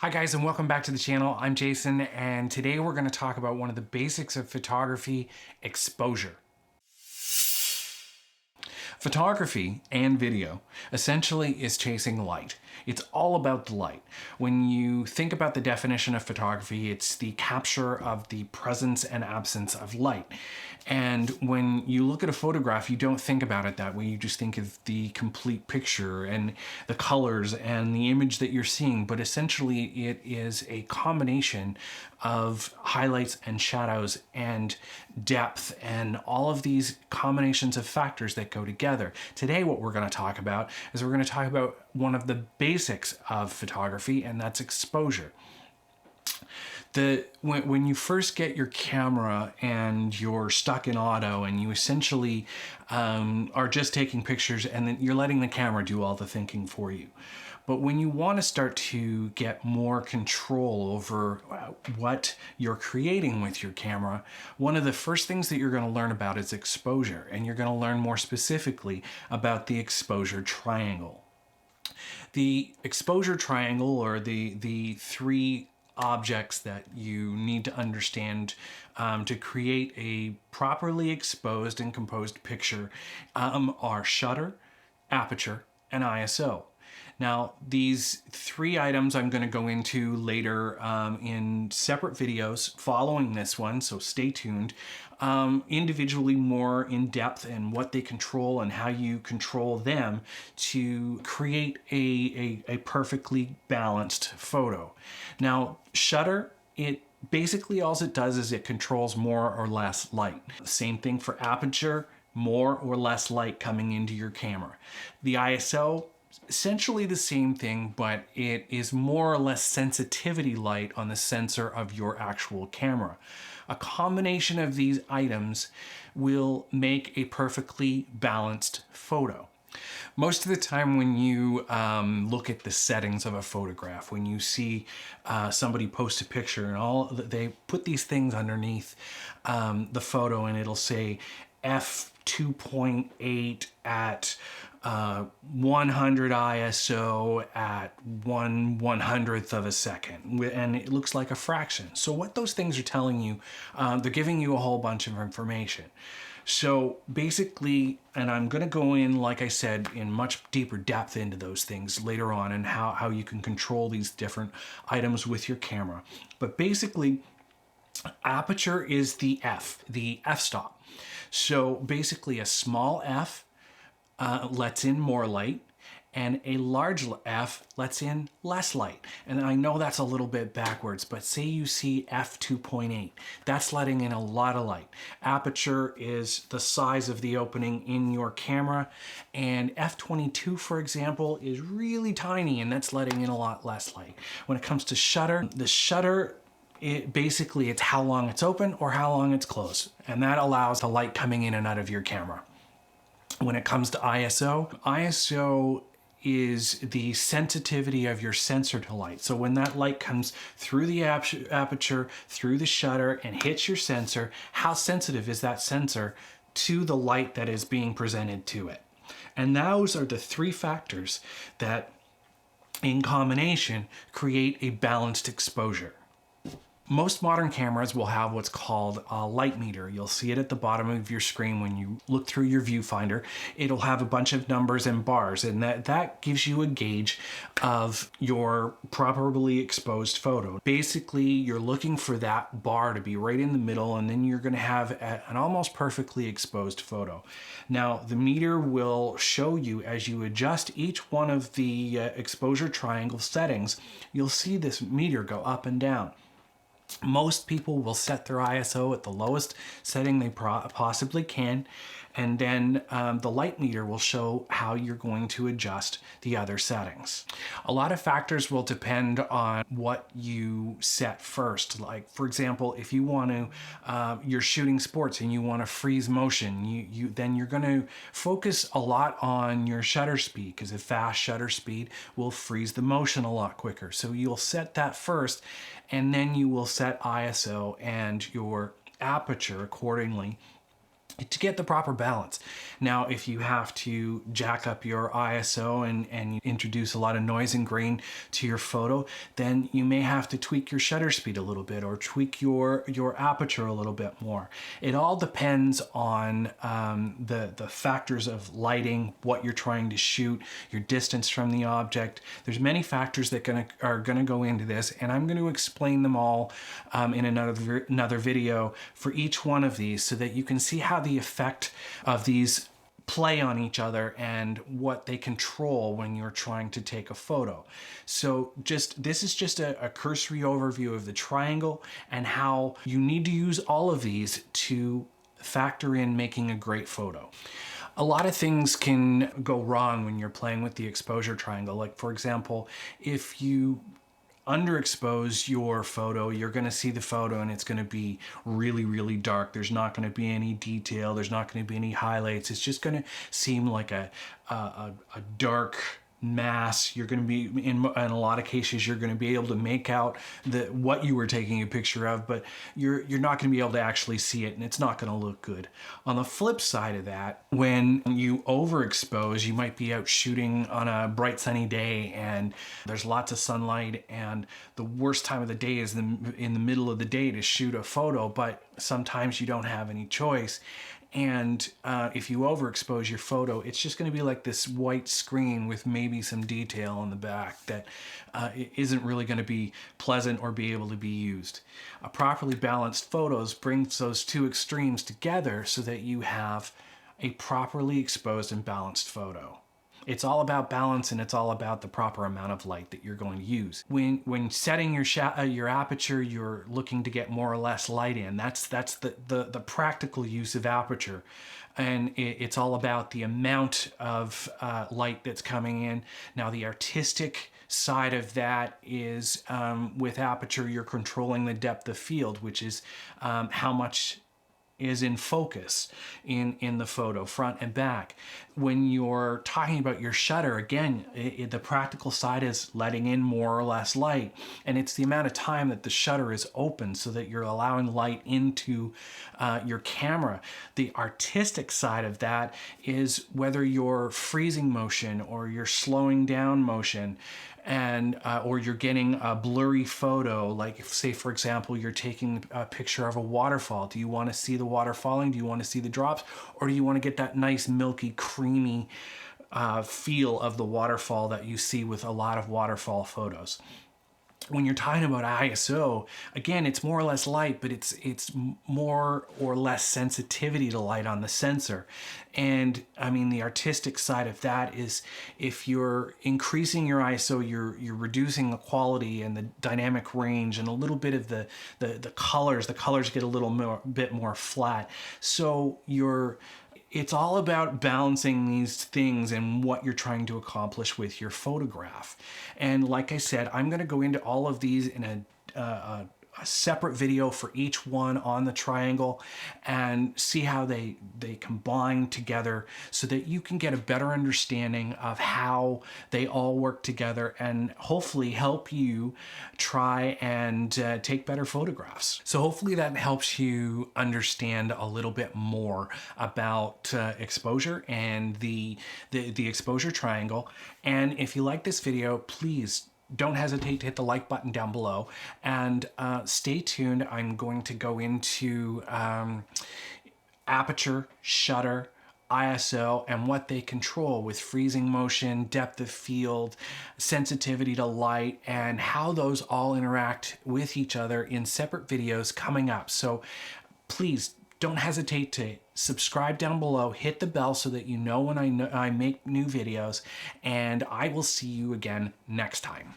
Hi guys, and welcome back to the channel. I'm Jason, and today we're going to talk about one of the basics of photography: exposure. Photography and video essentially is chasing light. It's all about the light. When you think about the definition of photography, it's the capture of the presence and absence of light. And when you look at a photograph, you don't think about it that way. You just think of the complete picture and the colors and the image that you're seeing. But essentially, it is a combination of highlights and shadows and depth and all of these combinations of factors that go together. Today, what we're going to talk about is we're going to talk about one of the basics of photography, and that's exposure. When you first get your camera and you're stuck in auto and you essentially are just taking pictures and then you're letting the camera do all the thinking for you. But when you want to start to get more control over what you're creating with your camera, one of the first things that you're going to learn about is exposure, and you're going to learn more specifically about the exposure triangle. The exposure triangle, or the three objects that you need to understand to create a properly exposed and composed picture, are shutter, aperture, and ISO. Now, these three items I'm going to go into later in separate videos following this one, so stay tuned. Individually more in depth and what they control and how you control them to create a perfectly balanced photo. Now, shutter, basically all it does is it controls more or less light. Same thing for aperture, more or less light coming into your camera. The ISO, essentially the same thing, but it is more or less sensitivity light on the sensor of your actual camera. A combination of these items will make a perfectly balanced photo. Most of the time when you look at the settings of a photograph, when you see somebody post a picture and they put these things underneath the photo, and it'll say f2.8 at 100 ISO at 1/100th of a second, and it looks like a fraction. So what those things are telling you, they're giving you a whole bunch of information. So basically, and I'm going to go in, like I said, in much deeper depth into those things later on, and how you can control these different items with your camera. But basically, aperture is the f-stop. So basically, a small f lets in more light, and a large F lets in less light. And I know that's a little bit backwards, but say you see f2.8, that's letting in a lot of light. Aperture is the size of the opening in your camera, and f22, for example, is really tiny, and that's letting in a lot less light. When it comes to shutter, the shutter, it's how long it's open or how long it's closed, and that allows the light coming in and out of your camera. When it comes to ISO is the sensitivity of your sensor to light. So when that light comes through the aperture, through the shutter, and hits your sensor, how sensitive is that sensor to the light that is being presented to it? And those are the three factors that, in combination, create a balanced exposure. Most modern cameras will have what's called a light meter. You'll see it at the bottom of your screen when you look through your viewfinder. It'll have a bunch of numbers and bars, and that gives you a gauge of your properly exposed photo. Basically, you're looking for that bar to be right in the middle, and then you're going to have an almost perfectly exposed photo. Now, the meter will show you, as you adjust each one of the exposure triangle settings, you'll see this meter go up and down. Most people will set their ISO at the lowest setting they possibly can, and then the light meter will show how you're going to adjust the other settings. A lot of factors will depend on what you set first. Like, for example, if you want to, you're shooting sports and you want to freeze motion, then you're going to focus a lot on your shutter speed, because a fast shutter speed will freeze the motion a lot quicker. So you'll set that first, and then you will set ISO and your aperture accordingly to get the proper balance. Now, if you have to jack up your ISO and you introduce a lot of noise and grain to your photo, then you may have to tweak your shutter speed a little bit or tweak your aperture a little bit more. It all depends on the factors of lighting, what you're trying to shoot, your distance from the object. There's many factors that are gonna go into this, and I'm going to explain them all in another video for each one of these, so that you can see how the effect of these play on each other and what they control when you're trying to take a photo. So this is just a cursory overview of the triangle and how you need to use all of these to factor in making a great photo. A lot of things can go wrong when you're playing with the exposure triangle. Like, for example, if you underexpose your photo, you're going to see the photo and it's going to be really, really dark. There's not going to be any detail. There's not going to be any highlights. It's just going to seem like a dark mass. You're going to be, in a lot of cases, you're going to be able to make out what you were taking a picture of, but you're not going to be able to actually see it, and it's not going to look good. On the flip side of that, when you overexpose, you might be out shooting on a bright sunny day and there's lots of sunlight, and the worst time of the day is in the middle of the day to shoot a photo, but sometimes you don't have any choice. And if you overexpose your photo, it's just going to be like this white screen with maybe some detail in the back that isn't really going to be pleasant or be able to be used. A properly balanced photos brings those two extremes together so that you have a properly exposed and balanced photo. It's all about balance, and it's all about the proper amount of light that you're going to use. When setting your aperture, you're looking to get more or less light in. That's the practical use of aperture. And it's all about the amount of light that's coming in. Now, the artistic side of that is with aperture, you're controlling the depth of field, which is how much is in focus in the photo, front and back. When you're talking about your shutter, again, the practical side is letting in more or less light, and it's the amount of time that the shutter is open so that you're allowing light into your camera. The artistic side of that is whether you're freezing motion or you're slowing down motion, and or you're getting a blurry photo. Like, say for example, you're taking a picture of a waterfall. Do you want to see the water falling? Do you want to see the drops? Or do you want to get that nice milky, creamy feel of the waterfall that you see with a lot of waterfall photos? When you're talking about ISO, again, it's more or less light, but it's more or less sensitivity to light on the sensor. And I mean, the artistic side of that is, if you're increasing your ISO, you're reducing the quality and the dynamic range and a little bit of the colors. The colors get a little bit more flat. So it's all about balancing these things and what you're trying to accomplish with your photograph. And like I said, I'm going to go into all of these in a separate video for each one on the triangle and see how they combine together so that you can get a better understanding of how they all work together and hopefully help you try and take better photographs. So hopefully that helps you understand a little bit more about exposure and the exposure triangle. And if you like this video, please don't hesitate to hit the like button down below, and stay tuned. I'm going to go into aperture, shutter, ISO, and what they control with freezing motion, depth of field, sensitivity to light, and how those all interact with each other in separate videos coming up. So please don't hesitate to subscribe down below, hit the bell so that you know when I make new videos, and I will see you again next time.